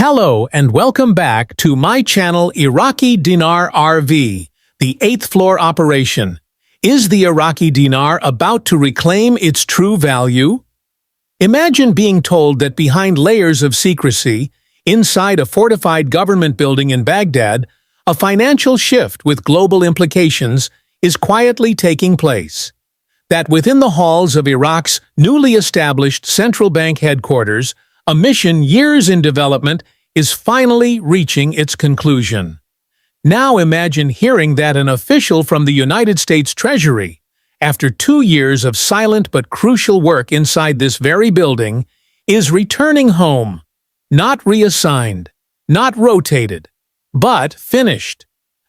Hello and welcome back to my channel Iraqi Dinar RV, the 8th floor operation. Is the Iraqi dinar about to reclaim its true value? Imagine being told that behind layers of secrecy, inside a fortified government building in Baghdad, a financial shift with global implications is quietly taking place. That within the halls of Iraq's newly established central bank headquarters, a mission years in development is finally reaching its conclusion. Now imagine hearing that an official from the United States Treasury, after 2 years of silent but crucial work inside this very building, is returning home. Not reassigned, not rotated, but finished.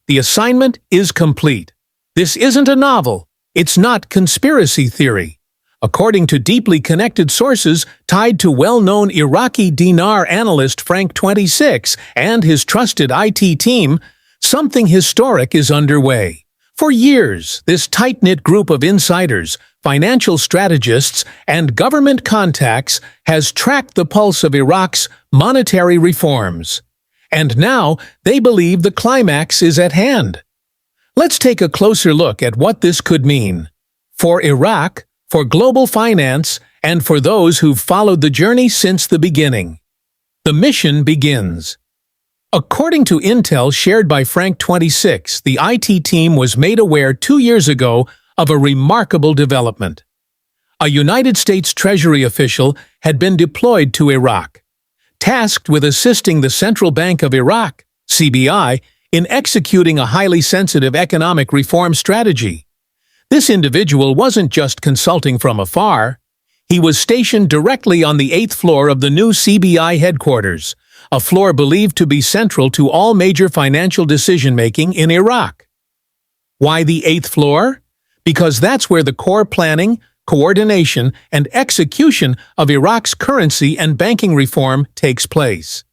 The assignment is complete. This isn't a novel. It's not conspiracy theory. According to deeply connected sources tied to well-known Iraqi dinar analyst Frank 26 and his trusted IT team, something historic is underway. For years, this tight-knit group of insiders, financial strategists, and government contacts has tracked the pulse of Iraq's monetary reforms. And now, they believe the climax is at hand. Let's take a closer look at what this could mean. For Iraq, for global finance, and for those who've followed the journey since the beginning. The mission begins. According to intel shared by Frank 26, the IT team was made aware 2 years ago of a remarkable development. A United States Treasury official had been deployed to Iraq, tasked with assisting the Central Bank of Iraq, CBI, in executing a highly sensitive economic reform strategy. This individual wasn't just consulting from afar. He was stationed directly on the 8th floor of the new CBI headquarters, a floor believed to be central to all major financial decision-making in Iraq. Why the 8th floor? Because that's where the core planning, coordination, and execution of Iraq's currency and banking reform takes place.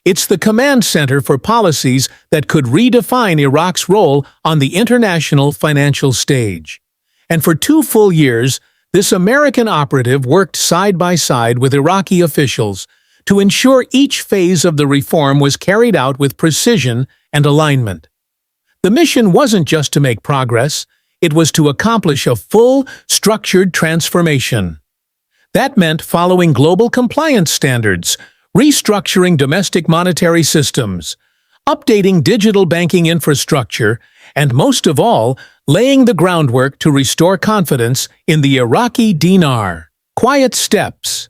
It's the command center for policies that could redefine Iraq's role on the international financial stage. And for 2 full years, this American operative worked side by side with Iraqi officials to ensure each phase of the reform was carried out with precision and alignment. The mission wasn't just to make progress, it was to accomplish a full, structured transformation. That meant following global compliance standards, restructuring domestic monetary systems, updating digital banking infrastructure, and most of all, laying the groundwork to restore confidence in the Iraqi dinar. Quiet steps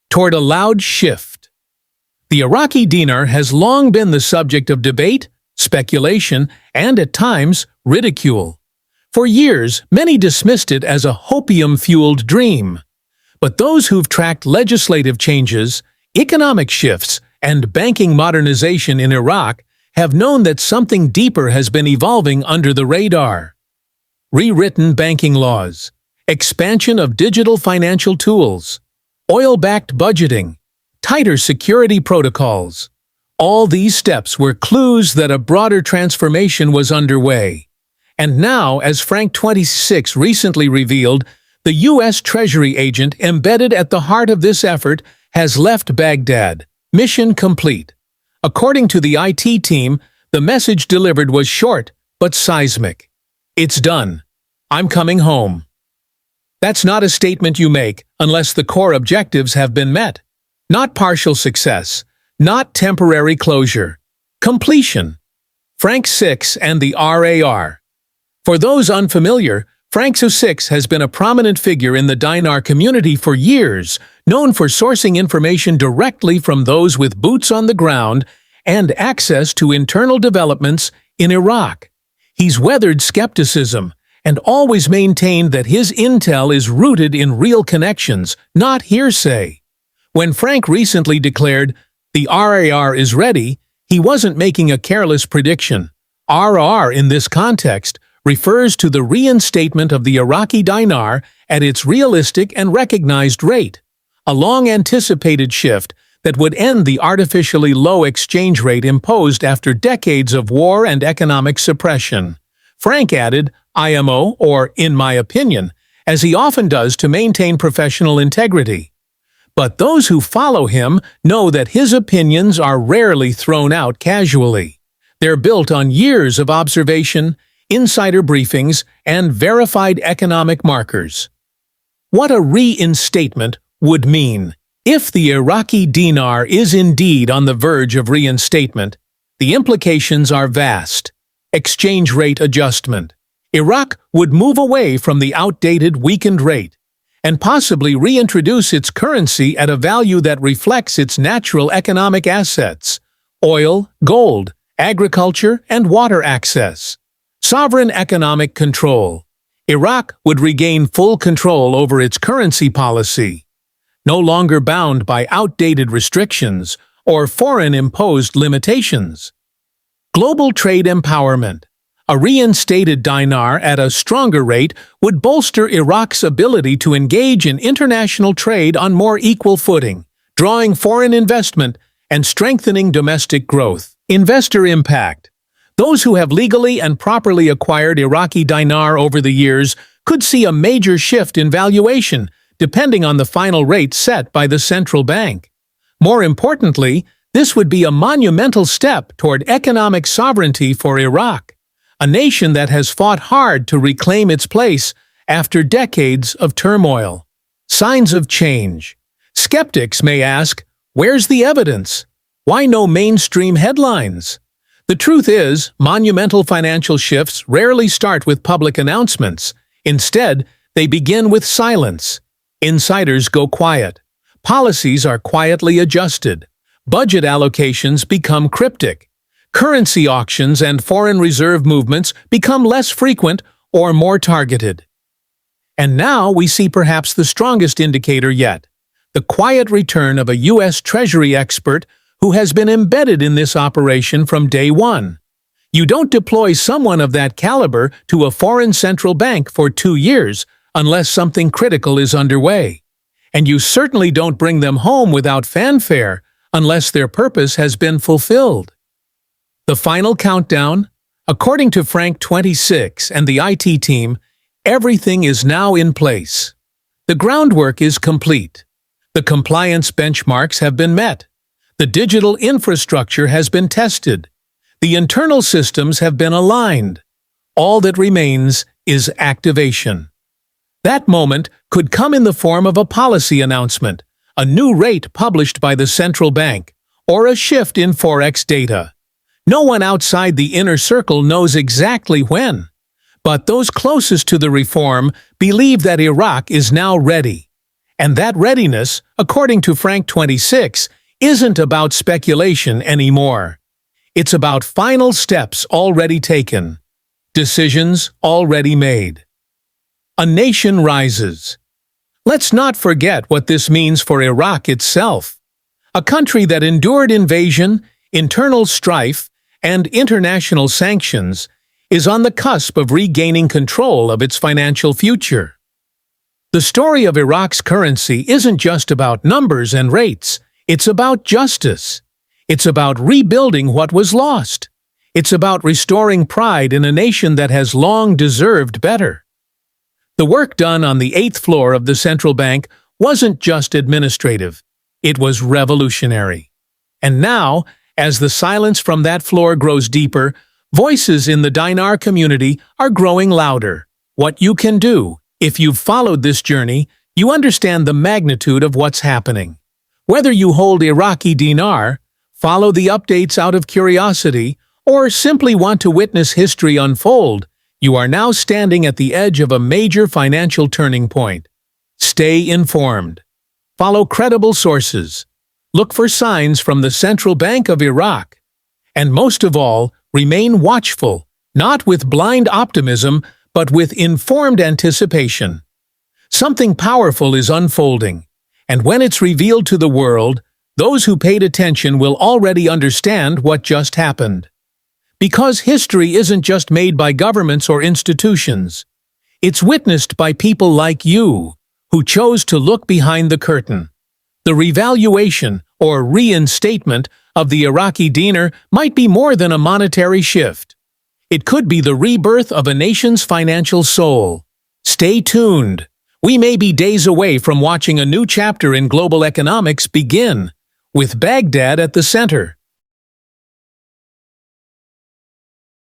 toward a loud shift. The Iraqi dinar has long been the subject of debate, speculation, and at times, ridicule. For years, many dismissed it as a hopium-fueled dream. But those who've tracked legislative changes, economic shifts, and banking modernization in Iraq have known that something deeper has been evolving under the radar. Rewritten banking laws, expansion of digital financial tools, oil-backed budgeting, tighter security protocols. All these steps were clues that a broader transformation was underway. And now, as Frank 26 recently revealed, the U.S. Treasury agent embedded at the heart of this effort has left Baghdad. Mission complete. According to the IT team, the message delivered was short but seismic. It's done. I'm coming home. That's not a statement you make unless the core objectives have been met. Not partial success. Not temporary closure. Completion. Frank 6 and the RAR. For those unfamiliar, Frank 6 has been a prominent figure in the dinar community for years, known for sourcing information directly from those with boots on the ground and access to internal developments in Iraq. He's weathered skepticism and always maintained that his intel is rooted in real connections, not hearsay. When Frank recently declared, "The RAR is ready," he wasn't making a careless prediction. RR in this context refers to the reinstatement of the Iraqi dinar at its realistic and recognized rate, a long-anticipated shift that would end the artificially low exchange rate imposed after decades of war and economic suppression. Frank added, IMO, or in my opinion, as he often does to maintain professional integrity. But those who follow him know that his opinions are rarely thrown out casually. They're built on years of observation, insider briefings, and verified economic markers. What a reinstatement would mean. If the Iraqi dinar is indeed on the verge of reinstatement, the implications are vast. Exchange rate adjustment. Iraq would move away from the outdated, weakened rate and possibly reintroduce its currency at a value that reflects its natural economic assets: oil, gold, agriculture, and water access. Sovereign economic control. Iraq would regain full control over its currency policy, no longer bound by outdated restrictions or foreign-imposed limitations. Global trade empowerment. A reinstated dinar at a stronger rate would bolster Iraq's ability to engage in international trade on more equal footing, drawing foreign investment and strengthening domestic growth. Investor impact. Those who have legally and properly acquired Iraqi dinar over the years could see a major shift in valuation, depending on the final rate set by the central bank. More importantly, this would be a monumental step toward economic sovereignty for Iraq, a nation that has fought hard to reclaim its place after decades of turmoil. Signs of change. Skeptics may ask, where's the evidence? Why no mainstream headlines? The truth is, monumental financial shifts rarely start with public announcements. Instead, they begin with silence. Insiders go quiet. Policies are quietly adjusted. Budget allocations become cryptic. Currency auctions and foreign reserve movements become less frequent or more targeted. And now we see perhaps the strongest indicator yet: the quiet return of a U.S. Treasury expert who has been embedded in this operation from day one. You don't deploy someone of that caliber to a foreign central bank for 2 years unless something critical is underway. And you certainly don't bring them home without fanfare unless their purpose has been fulfilled. The final countdown? According to Frank 26 and the IT team, everything is now in place. The groundwork is complete. The compliance benchmarks have been met. The digital infrastructure has been tested. The internal systems have been aligned. All that remains is activation. That moment could come in the form of a policy announcement, a new rate published by the central bank, or a shift in Forex data. No one outside the inner circle knows exactly when, but those closest to the reform believe that Iraq is now ready. And that readiness, according to Frank 26, isn't about speculation anymore. It's about final steps already taken, decisions already made. A nation rises. Let's not forget what this means for Iraq itself. A country that endured invasion, internal strife, and international sanctions is on the cusp of regaining control of its financial future. The story of Iraq's currency isn't just about numbers and rates. It's about justice. It's about rebuilding what was lost. It's about restoring pride in a nation that has long deserved better. The work done on the 8th floor of the central bank wasn't just administrative. It was revolutionary. And now, as the silence from that floor grows deeper, voices in the dinar community are growing louder. What you can do, if you've followed this journey, you understand the magnitude of what's happening. Whether you hold Iraqi dinar, follow the updates out of curiosity, or simply want to witness history unfold, you are now standing at the edge of a major financial turning point. Stay informed. Follow credible sources. Look for signs from the Central Bank of Iraq. And most of all, remain watchful, not with blind optimism, but with informed anticipation. Something powerful is unfolding, and when it's revealed to the world, those who paid attention will already understand what just happened. Because history isn't just made by governments or institutions. It's witnessed by people like you, who chose to look behind the curtain. The revaluation, or reinstatement, of the Iraqi dinar might be more than a monetary shift. It could be the rebirth of a nation's financial soul. Stay tuned. We may be days away from watching a new chapter in global economics begin, with Baghdad at the center.